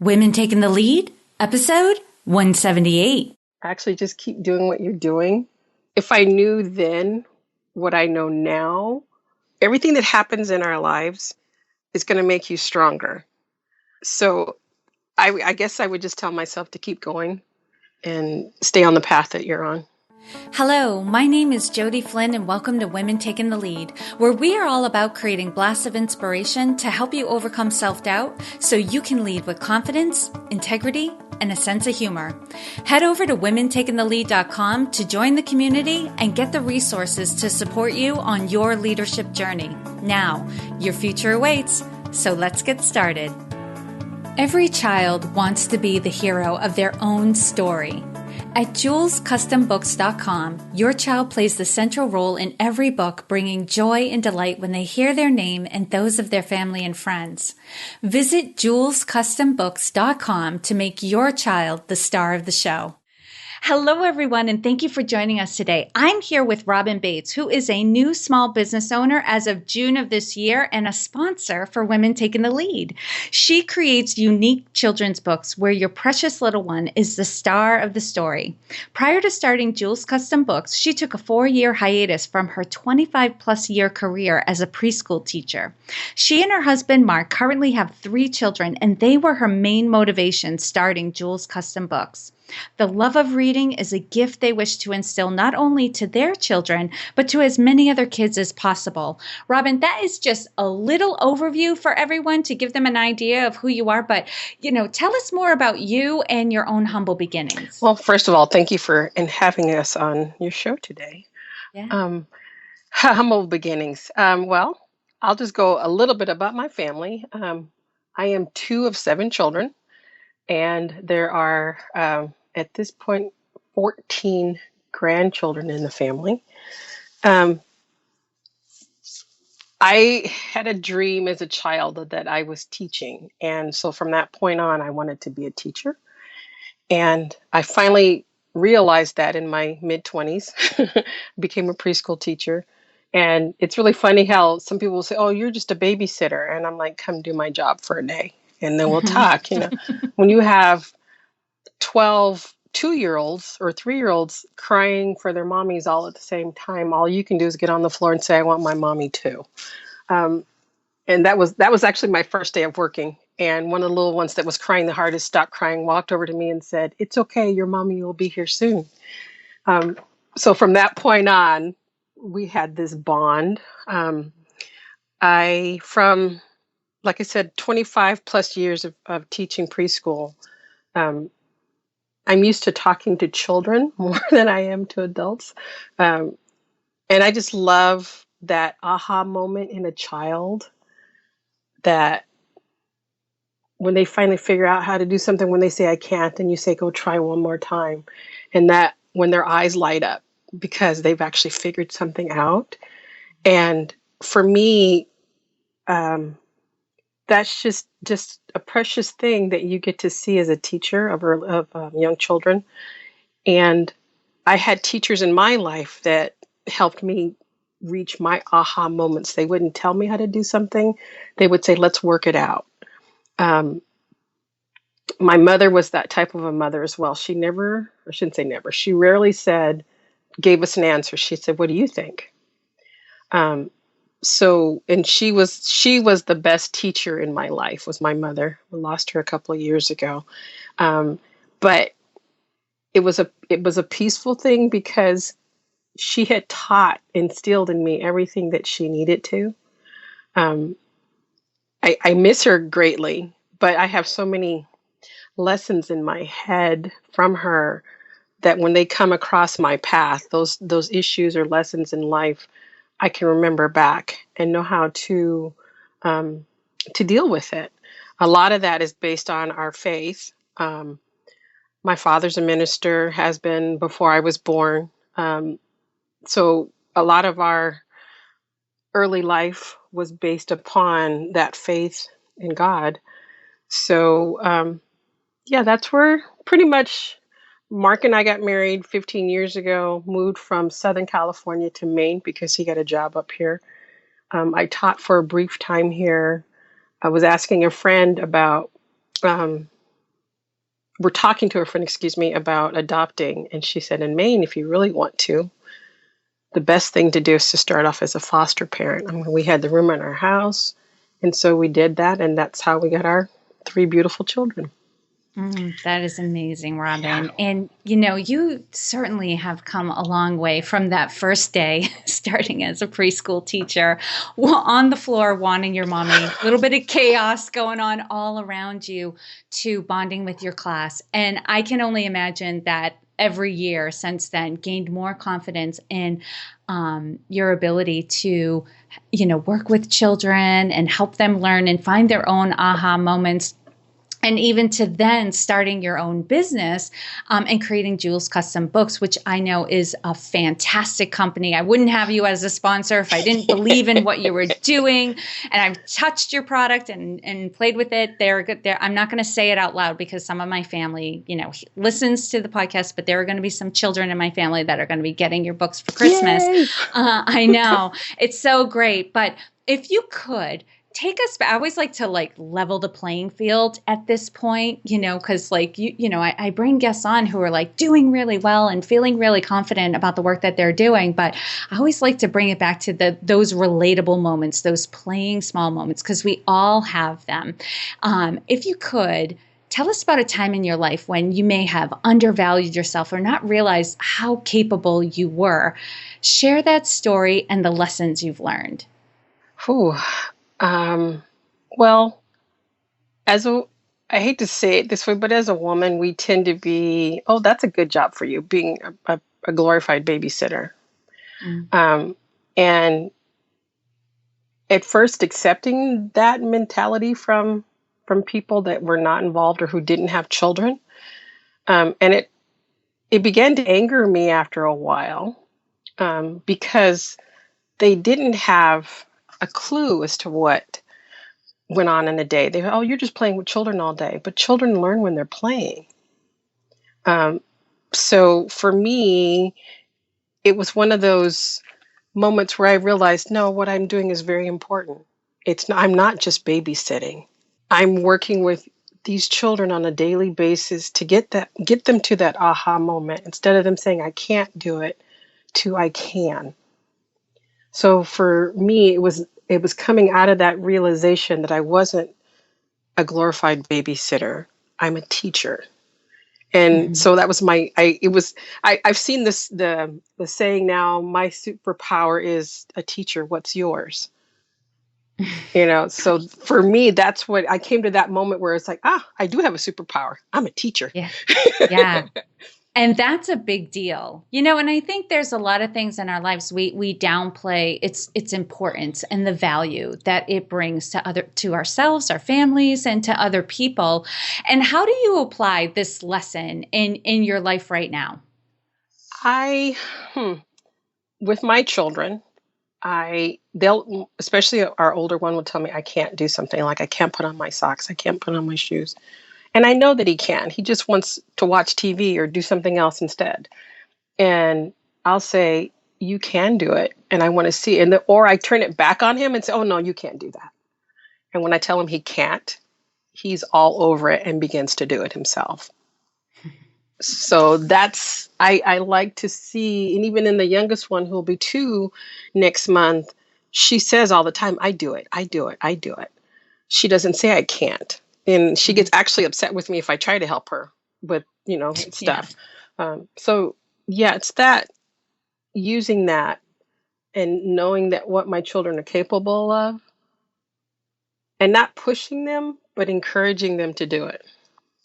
Women Taking the Lead, episode 178. Actually, just keep doing what you're doing. If I knew then what I know now, everything that happens in our lives is going to make you stronger. So I guess I would just tell myself to keep going and stay on the path that you're on. Hello, my name is Jody Flynn and welcome to Women Taking the Lead, where we are all about creating blasts of inspiration to help you overcome self-doubt so you can lead with confidence, integrity, and a sense of humor. Head over to womentakingthelead.com to join the community and get the resources to support you on your leadership journey. Now, your future awaits, so let's get started. Every child wants to be the hero of their own story. At JulesCustomBooks.com, your child plays the central role in every book, bringing joy and delight when they hear their name and those of their family and friends. Visit JulesCustomBooks.com to make your child the star of the show. Hello, everyone, and thank you for joining us today. I'm here with Robin Bates, who is a new small business owner as of June of this year and a sponsor for Women Taking the Lead. She creates unique children's books where your precious little one is the star of the story. Prior to starting Jules Custom Books, she took a 4-year hiatus from her 25-plus year career as a preschool teacher. She and her husband, Marc, currently have 3 children, and they were her main motivation starting Jules Custom Books. The love of reading is a gift they wish to instill not only to their children, but to as many other kids as possible. Robin, that is just a little overview for everyone to give them an idea of who you are. But, tell us more about you and your own humble beginnings. Well, first of all, thank you for having us on your show today. Yeah. Humble beginnings. Well, I'll just go a little bit about my family. I am 2 of 7 children, and there are at this point, 14 grandchildren in the family. I had a dream as a child that I was teaching. And so from that point on, I wanted to be a teacher. And I finally realized that in my mid-20s, became a preschool teacher. And it's really funny how some people will say, oh, you're just a babysitter. And I'm like, come do my job for a day. And then we'll talk. When you have 12 2-year-olds or 3-year-olds crying for their mommies all at the same time, all you can do is get on the floor and say, I want my mommy too. And that was actually my first day of working. And one of the little ones that was crying the hardest stopped crying, walked over to me and said, it's okay, your mommy will be here soon. So from that point on, we had this bond. Like I said, 25 plus years of teaching preschool. I'm used to talking to children more than I am to adults. And I just love that aha moment in a child, that when they finally figure out how to do something, when they say, I can't, and you say, go try one more time. And that when their eyes light up because they've actually figured something out. And for me, that's just a precious thing that you get to see as a teacher of young children. And I had teachers in my life that helped me reach my aha moments. They wouldn't tell me how to do something. They would say, let's work it out. My mother was that type of a mother as well. She never, I shouldn't say never, she rarely gave us an answer. She said, what do you think? And she was the best teacher in my life, was my mother. We lost her a couple of years ago. But it was a peaceful thing because she had instilled in me everything that she needed to. I miss her greatly, but I have so many lessons in my head from her that when they come across my path, those issues or lessons in life, I can remember back and know how to deal with it. A lot of that is based on our faith. My father's a minister, has been before I was born. So a lot of our early life was based upon that faith in God. So, that's where pretty much Marc and I got married 15 years ago, moved from Southern California to Maine because he got a job up here. I taught for a brief time here. I was asking a friend about we're talking to a friend, excuse me, about adopting. And she said, in Maine, if you really want to, the best thing to do is to start off as a foster parent. I mean, we had the room in our house. And so we did that. And that's how we got our 3 beautiful children. That is amazing, Yeah. Robin. And, you certainly have come a long way from that first day, starting as a preschool teacher, on the floor, wanting your mommy, a little bit of chaos going on all around you, to bonding with your class. And I can only imagine that every year since then gained more confidence in your ability to, work with children and help them learn and find their own aha moments. And even to then starting your own business and creating Jules Custom Books, which I know is a fantastic company. I wouldn't have you as a sponsor if I didn't believe in what you were doing. And I've touched your product and played with it. They're good. I'm not going to say it out loud because some of my family, listens to the podcast, but there are going to be some children in my family that are going to be getting your books for Christmas. I know. It's so great. But if you could, take us back. I always like to level the playing field at this point, because I bring guests on who are doing really well and feeling really confident about the work that they're doing. But I always like to bring it back to those relatable moments, those playing small moments, because we all have them. If you could, tell us about a time in your life when you may have undervalued yourself or not realized how capable you were. Share that story and the lessons you've learned. Whew. Well, I hate to say it this way, but as a woman, we tend to be, oh, that's a good job for you, being a glorified babysitter. And at first accepting that mentality from people that were not involved or who didn't have children. And it began to anger me after a while, because they didn't have a clue as to what went on in the day. They, oh, you're just playing with children all day, but children learn when they're playing. So for me, it was one of those moments where I realized, no, what I'm doing is very important. I'm not just babysitting. I'm working with these children on a daily basis to get them to that aha moment, instead of them saying, I can't do it, to I can. So for me, it was coming out of that realization that I wasn't a glorified babysitter. I'm a teacher. And so that was I've seen the saying now, my superpower is a teacher. What's yours? So for me, that's what I came to, that moment where it's like, I do have a superpower. I'm a teacher. Yeah. Yeah. And that's a big deal, and I think there's a lot of things in our lives we downplay its importance and the value that it brings to ourselves, our families, and to other people. And how do you apply this lesson in your life right now? With my children, they'll, especially our older one, will tell me I can't do something, like I can't put on my socks, I can't put on my shoes. And I know that he can. He just wants to watch TV or do something else instead. And I'll say, you can do it. And I want to see it. Or I turn it back on him and say, oh, no, you can't do that. And when I tell him he can't, he's all over it and begins to do it himself. So I like to see, and even in the youngest one, who will be 2 next month, she says all the time, I do it, I do it, I do it. She doesn't say I can't. And she gets actually upset with me if I try to help her with, stuff. Yeah. It's that, using that and knowing that what my children are capable of, and not pushing them, but encouraging them to do it.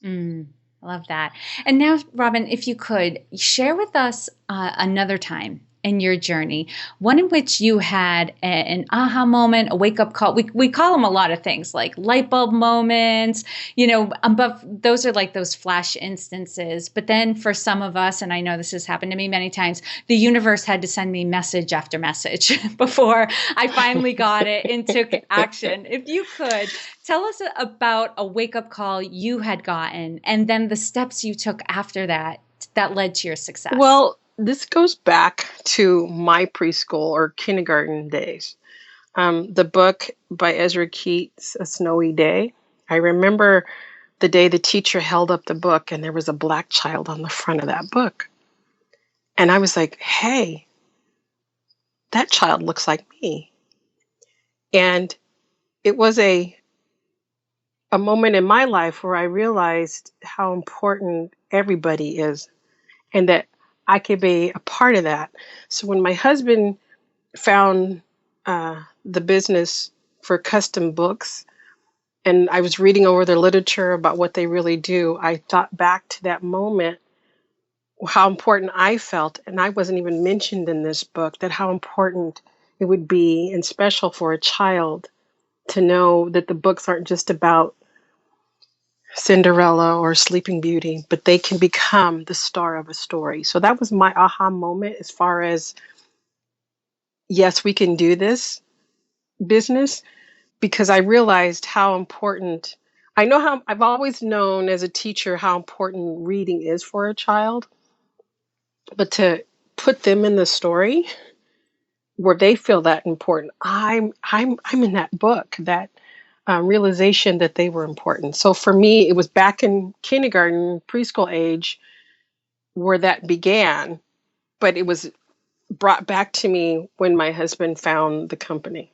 I love that. And now, Robin, if you could share with us another time in your journey, one in which you had an aha moment, a wake-up call. We call them a lot of things, like light bulb moments, but those are like those flash instances. But then for some of us, and I know this has happened to me many times, the universe had to send me message after message before I finally got it and took action. If you could, tell us about a wake-up call you had gotten, and then the steps you took after that led to your success. Well, this goes back to my preschool or kindergarten days. The book by Ezra Keats, A Snowy Day. I remember the day the teacher held up the book and there was a black child on the front of that book. And I was like, hey, that child looks like me. And it was a moment in my life where I realized how important everybody is and that I could be a part of that. So when my husband found the business for custom books, and I was reading over their literature about what they really do, I thought back to that moment, how important I felt, and I wasn't even mentioned in this book, that how important it would be and special for a child to know that the books aren't just about Cinderella or Sleeping Beauty, but they can become the star of a story. So that was my aha moment as far as, yes, we can do this business, because I realized how important, I know how, I've always known as a teacher how important reading is for a child, but to put them in the story where they feel that important, I'm in that book, that realization that they were important. So for me, it was back in kindergarten, preschool age, where that began, but it was brought back to me when my husband found the company.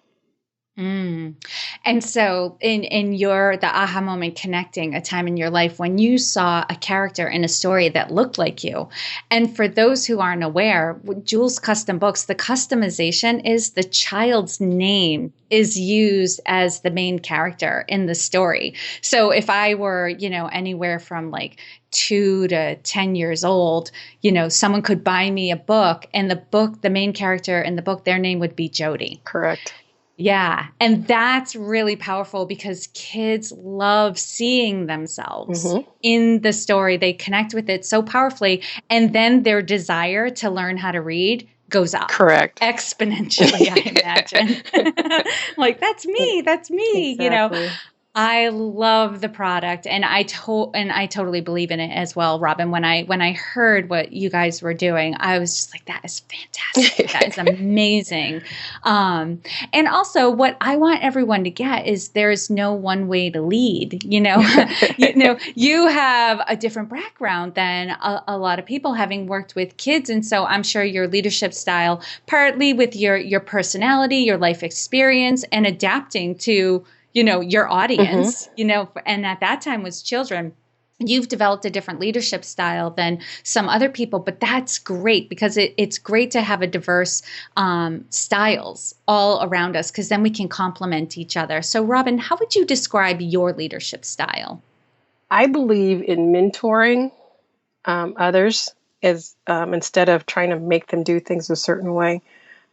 Mm. And so in the aha moment, connecting a time in your life when you saw a character in a story that looked like you. And for those who aren't aware, with Jules Custom Books, the customization is the child's name is used as the main character in the story. So if I were, anywhere from like 2 to 10 years old, someone could buy me a book, and the main character in the book, their name would be Jody. Correct. Yeah. And that's really powerful because kids love seeing themselves in the story. They connect with it so powerfully. And then their desire to learn how to read goes up. Correct. Exponentially, I imagine. Like, that's me. That's me. Exactly. I love the product, and I totally believe in it as well, Robin. When I heard what you guys were doing, I was just like, that is fantastic. That is amazing. And also what I want everyone to get is there's no one way to lead, you have a different background than a lot of people, having worked with kids. And so I'm sure your leadership style, partly with your personality, your life experience, and adapting to your audience, and at that time was children. You've developed a different leadership style than some other people, but that's great because it's great to have a diverse styles all around us, because then we can complement each other. So Robin, how would you describe your leadership style? I believe in mentoring others as instead of trying to make them do things a certain way.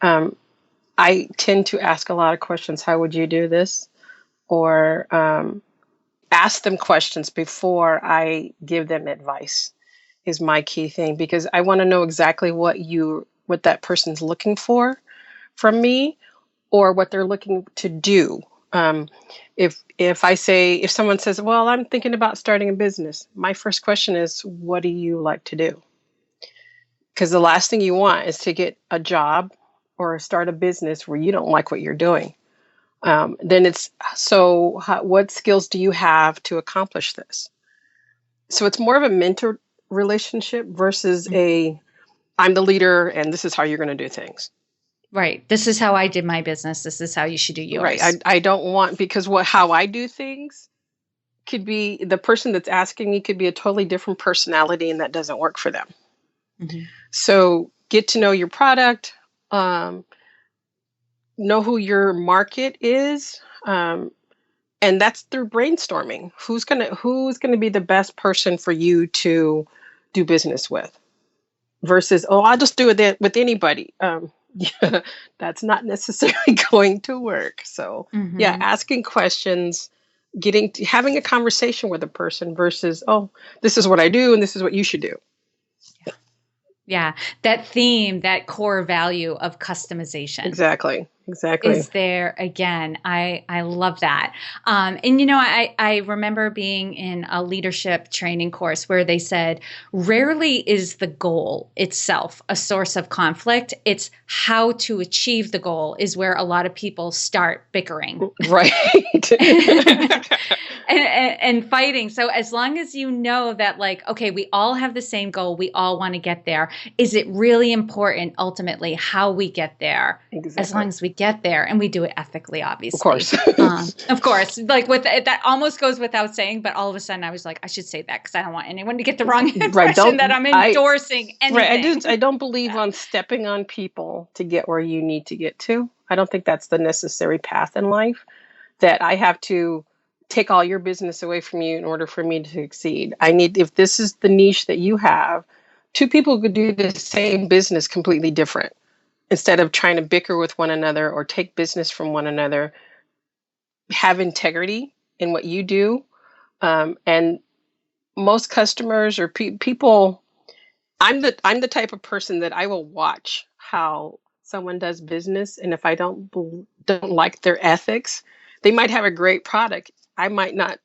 I tend to ask a lot of questions. How would you do this? Or ask them questions before I give them advice is my key thing, because I want to know exactly what that person's looking for from me, or what they're looking to do. If someone says, well, I'm thinking about starting a business, my first question is, what do you like to do? Because the last thing you want is to get a job or start a business where you don't like what you're doing. Then it's, what skills do you have to accomplish this? So it's more of a mentor relationship versus I'm the leader and this is how you're going to do things. Right. This is how I did my business. This is how you should do yours. Right. I don't want, because how I do things could be, the person that's asking me could be a totally different personality, and that doesn't work for them. Mm-hmm. So get to know your product, know who your market is, and that's through brainstorming. Who's gonna be the best person for you to do business with, versus I'll just do it with anybody. That's not necessarily going to work. So asking questions, having a conversation with a person versus this is what I do and this is what you should do. Yeah, that theme, that core value of customization. Exactly. Exactly. is there again. I love that. And I remember being in a leadership training course where they said rarely is the goal itself a source of conflict. It's how to achieve the goal is where a lot of people start bickering. Right. And fighting. So as long as you know that, like, okay, we all have the same goal, we all want to get there. Is it really important ultimately how we get there? As long Exactly. as we get there and we do it ethically, Of obviously. course. Of course, like with that almost goes without saying, but all of a sudden I was like, I should say that because I don't want anyone to get the wrong Right. impression that I'm I endorsing right. anything. I don't believe on stepping on people to get where you need to get to. I don't think that's the necessary path in life, that I have to take all your business away from you in order for me to succeed. If this is the niche that you have, two people could do the same business completely different. Instead of trying to bicker with one another or take business from one another, have integrity in what you do. And most customers or people, I'm the type of person that I will watch how someone does business, and if I don't like their ethics, they might have a great product. I might not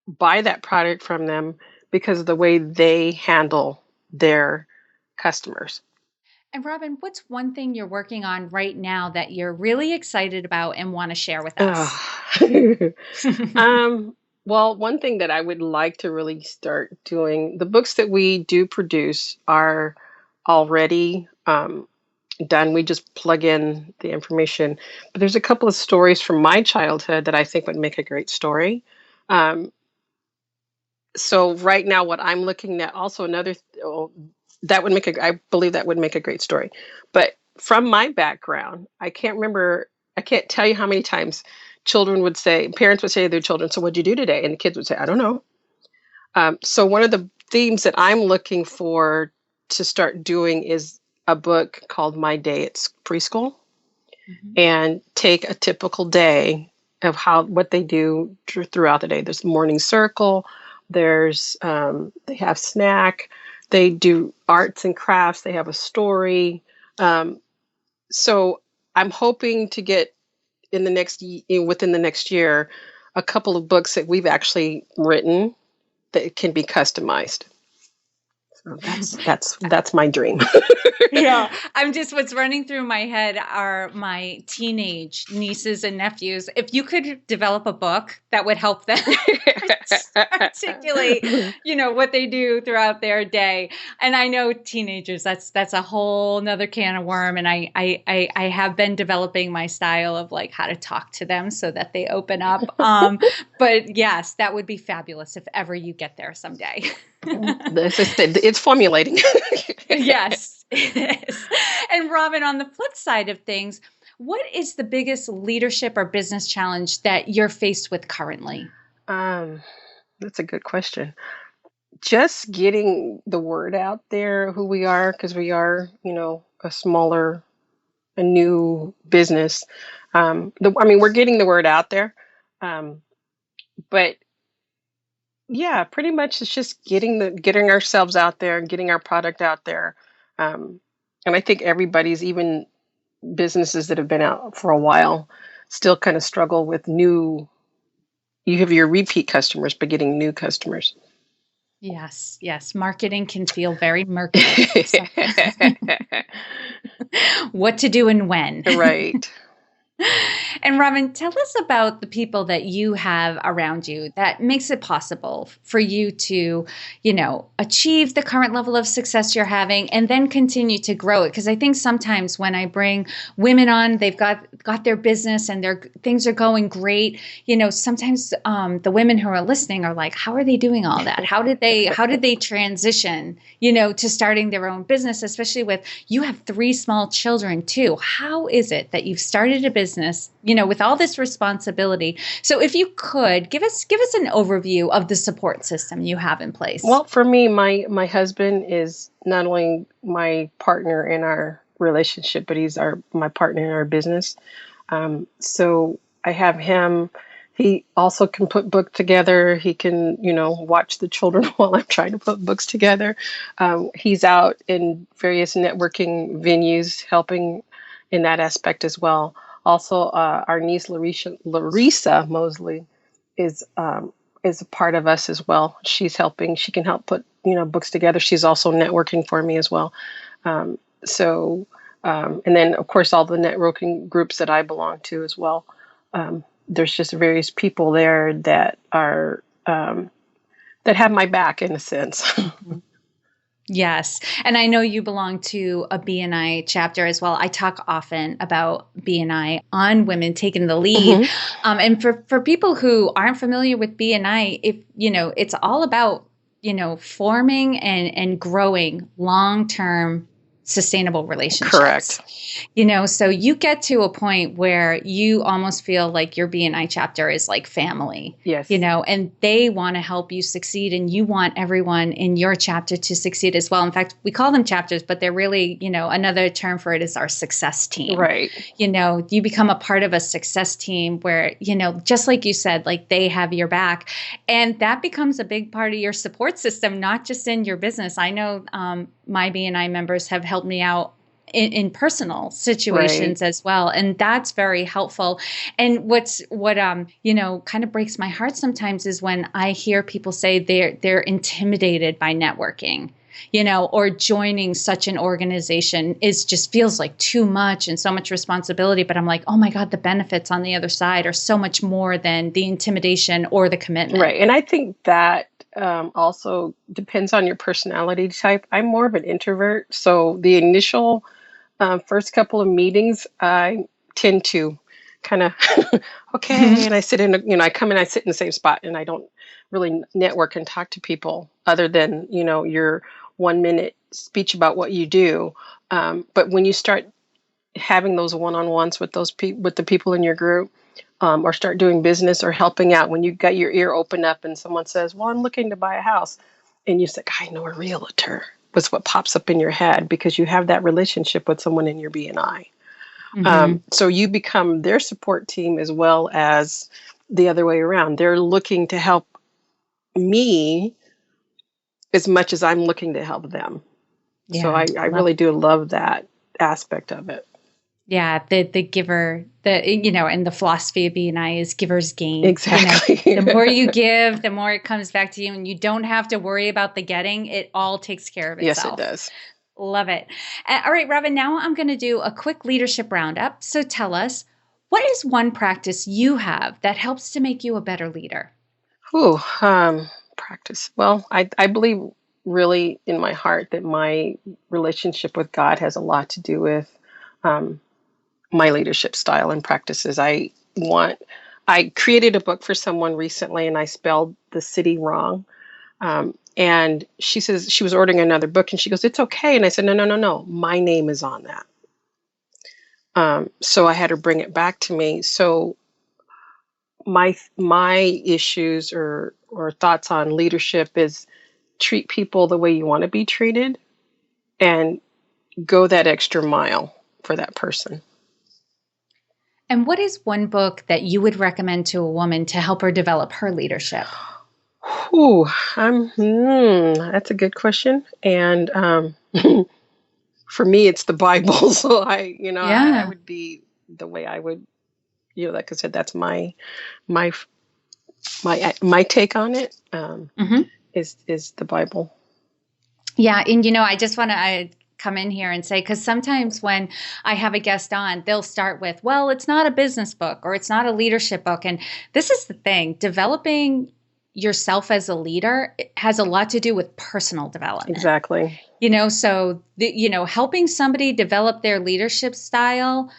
buy that product from them because of the way they handle their customers. And Robin, what's one thing you're working on right now that you're really excited about and want to share with us? Ugh. Well, one thing that I would like to really start doing, the books that we do produce are already done. We just plug in the information. But there's a couple of stories from my childhood that I think would make a great story. Um, so right now, what I'm looking at, also that would I believe that would make a great story. But from my background, I can't tell you how many times parents would say to their children, "So what'd you do today?" And the kids would say, "I don't know." So one of the themes that I'm looking for to start doing is a book called My Day at Preschool, Mhm. and take a typical day of what they do throughout the day. There's morning circle, they have snack, they do arts and crafts, they have a story. So I'm hoping to get within the next year a couple of books that we've actually written that can be customized. So that's my dream. Yeah, what's running through my head are my teenage nieces and nephews. If you could develop a book that would help them articulate, what they do throughout their day. And I know teenagers, that's a whole nother can of worm. And I have been developing my style of like how to talk to them so that they open up. But yes, that would be fabulous if ever you get there someday. It's formulating. Yes, it is. And Robin, on the flip side of things, what is the biggest leadership or business challenge that you're faced with currently? Um, that's a good question. Just getting the word out there who we are, because we are, a new business. We're getting the word out there. Um, but yeah, pretty much it's just getting ourselves out there and getting our product out there. And I think everybody's, even businesses that have been out for a while, still kind of struggle with you have your repeat customers, but getting new customers. Yes, yes. Marketing can feel very murky. So what to do and when. Right. And Robin, tell us about the people that you have around you that makes it possible for you to, achieve the current level of success you're having and then continue to grow it. Because I think sometimes when I bring women on, they've got their business and their things are going great. Sometimes the women who are listening are like, how are they doing all that? How did they transition, to starting their own business, especially with, you have 3 small children too. How is it that you've started a business, with all this responsibility? So if you could give us an overview of the support system you have in place. Well, for me, my husband is not only my partner in our relationship, but he's my partner in our business. So I have him. He also can put book together. He can, watch the children while I'm trying to put books together. He's out in various networking venues helping in that aspect as well. Also, our niece Larissa Mosley is is a part of us as well. She's helping. She can help put books together. She's also networking for me as well. Um, so, and then of course all the networking groups that I belong to as well. There's just various people there that are that have my back in a sense. Yes. And I know you belong to a BNI chapter as well. I talk often about BNI on women taking the lead. Mhm. And for people who aren't familiar with BNI, if it's all about, forming and growing long-term sustainable relationships. Correct. So you get to a point where you almost feel like your BNI chapter is like family, Yes. and they want to help you succeed, and you want everyone in your chapter to succeed as well. In fact, we call them chapters, but they're really, another term for it is our success team. Right. You become a part of a success team where, just like you said, like they have your back, and that becomes a big part of your support system, not just in your business. I know my BNI members have helped me out in personal situations as well. And that's very helpful. And what kind of breaks my heart sometimes is when I hear people say they're intimidated by networking, or joining such an organization just feels like too much and so much responsibility. But I'm like, oh my God, the benefits on the other side are so much more than the intimidation or the commitment. Right. And I think that also depends on your personality type. I'm more of an introvert. So the initial first couple of meetings, I tend to kind of, okay. And I sit in, I come in, I sit in the same spot, and I don't really network and talk to people other than, your 1 minute speech about what you do. But when you start having those one-on-ones with with the people in your group, or start doing business or helping out, when you got your ear open up and someone says, well, I'm looking to buy a house, and you say, I know a realtor, was what pops up in your head because you have that relationship with someone in your BNI. So you become their support team as well as the other way around. They're looking to help me as much as I'm looking to help them. Yeah, so I really do love that aspect of it. Yeah, the giver, and the philosophy of BNI is givers gain. Exactly. The more you give, the more it comes back to you, and you don't have to worry about the getting. It all takes care of itself. Yes, it does. Love it. All right, Robin, now I'm going to do a quick leadership roundup. So tell us, what is one practice you have that helps to make you a better leader? Ooh, practice. Well, I believe really in my heart that my relationship with God has a lot to do with my leadership style and practices. I created a book for someone recently, and I spelled the city wrong. And she says she was ordering another book, and she goes, "It's okay." And I said, No. My name is on that. So I had her bring it back to me. So my issues or thoughts on leadership is treat people the way you want to be treated, and go that extra mile for that person. And what is one book that you would recommend to a woman to help her develop her leadership? Ooh, that's a good question. And for me, it's the Bible. So I would be the way I would, like I said, that's my take on it. Is the Bible. Yeah, and I just want to come in here and say, because sometimes when I have a guest on, they'll start with, well, it's not a business book or it's not a leadership book. And this is the thing, developing yourself as a leader has a lot to do with personal development. Exactly. So helping somebody develop their leadership style,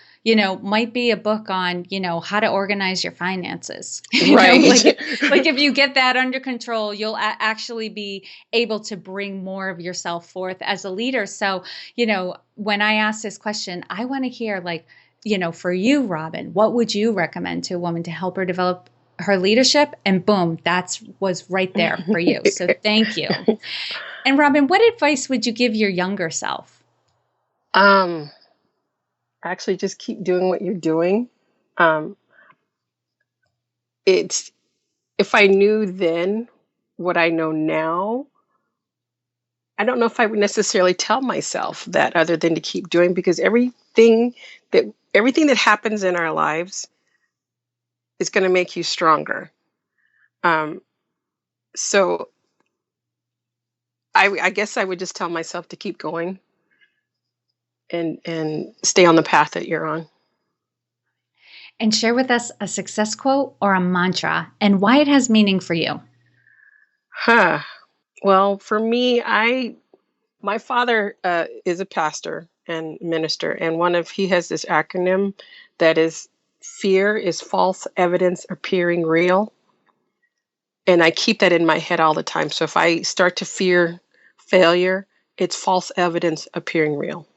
might be a book on, how to organize your finances. Right. Like if you get that under control, you'll actually be able to bring more of yourself forth as a leader. So, when I ask this question, I want to hear for you, Robin, what would you recommend to a woman to help her develop her leadership? And boom, was right there for you. So thank you. And Robin, what advice would you give your younger self? Actually, just keep doing what you're doing. It's if I knew then what I know now, I don't know if I would necessarily tell myself that other than to keep doing, because everything that happens in our lives is going to make you stronger. Um, so I guess I would just tell myself to keep going and stay on the path that you're on. And share with us a success quote or a mantra and why it has meaning for you. Well, for me, my father is a pastor and minister, and he has this acronym that is fear is false evidence appearing real. And I keep that in my head all the time. So if I start to fear failure, it's false evidence appearing real.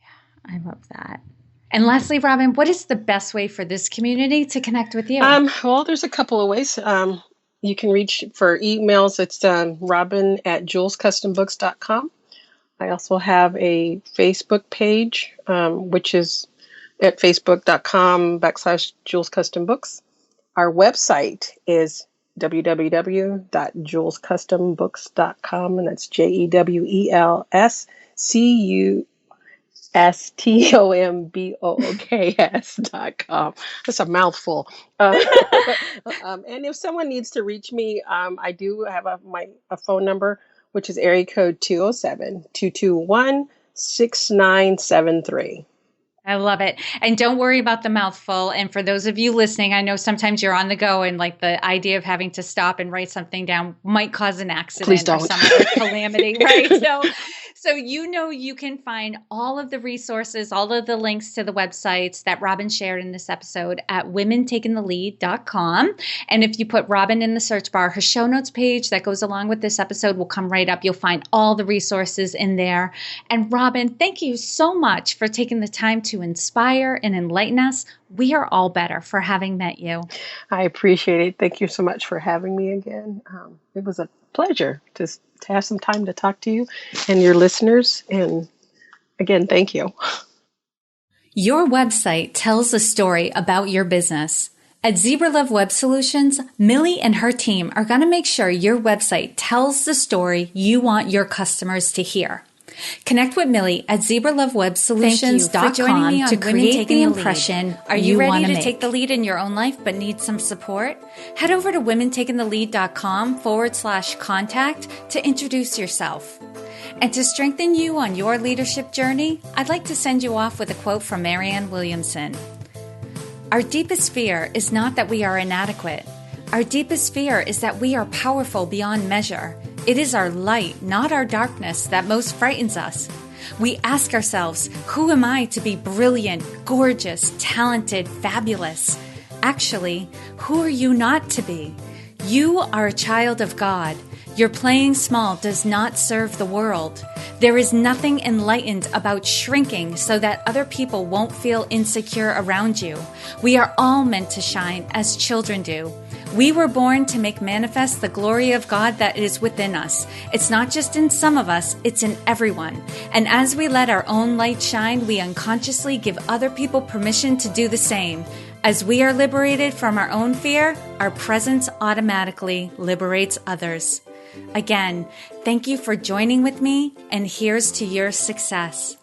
Yeah, I love that. And lastly, Robin, what is the best way for this community to connect with you? Well, there's a couple of ways. You can reach for emails. It's robin@julescustombooks.com. I also have a Facebook page, which is at facebook.com/JulesCustomBooks. Our website is www.julescustombooks.com, and that's JEWELSCUSTOMBOOKS.com. That's a mouthful. And if someone needs to reach me, I do have a phone number, which is area code 207-221-6973. I love it. And don't worry about the mouthful. And for those of you listening, I know sometimes you're on the go and like the idea of having to stop and write something down might cause an accident. Please don't. Or some other calamity, right? So you can find all of the resources, all of the links to the websites that Robin shared in this episode at womentakingthelead.com. And if you put Robin in the search bar, her show notes page that goes along with this episode will come right up. You'll find all the resources in there. And Robin, thank you so much for taking the time to inspire and enlighten us. We are all better for having met you. I appreciate it. Thank you so much for having me again. It was a pleasure to have some time to talk to you and your listeners. And again, thank you. Your website tells a story about your business. At Zebra Love Web Solutions, Millie and her team are going to make sure your website tells the story you want your customers to hear. Connect with Millie at zebralovewebsolutions.com to create the impression Are you ready to make. take the lead in your own life but need some support? Head over to womentakingthelead.com/contact to introduce yourself. And to strengthen you on your leadership journey, I'd like to send you off with a quote from Marianne Williamson. Our deepest fear is not that we are inadequate. Our deepest fear is that we are powerful beyond measure. It is our light, not our darkness, that most frightens us. We ask ourselves, who am I to be brilliant, gorgeous, talented, fabulous? Actually, who are you not to be? You are a child of God. Your playing small does not serve the world. There is nothing enlightened about shrinking so that other people won't feel insecure around you. We are all meant to shine as children do. We were born to make manifest the glory of God that is within us. It's not just in some of us, it's in everyone. And as we let our own light shine, we unconsciously give other people permission to do the same. As we are liberated from our own fear, our presence automatically liberates others. Again, thank you for joining with me, and here's to your success.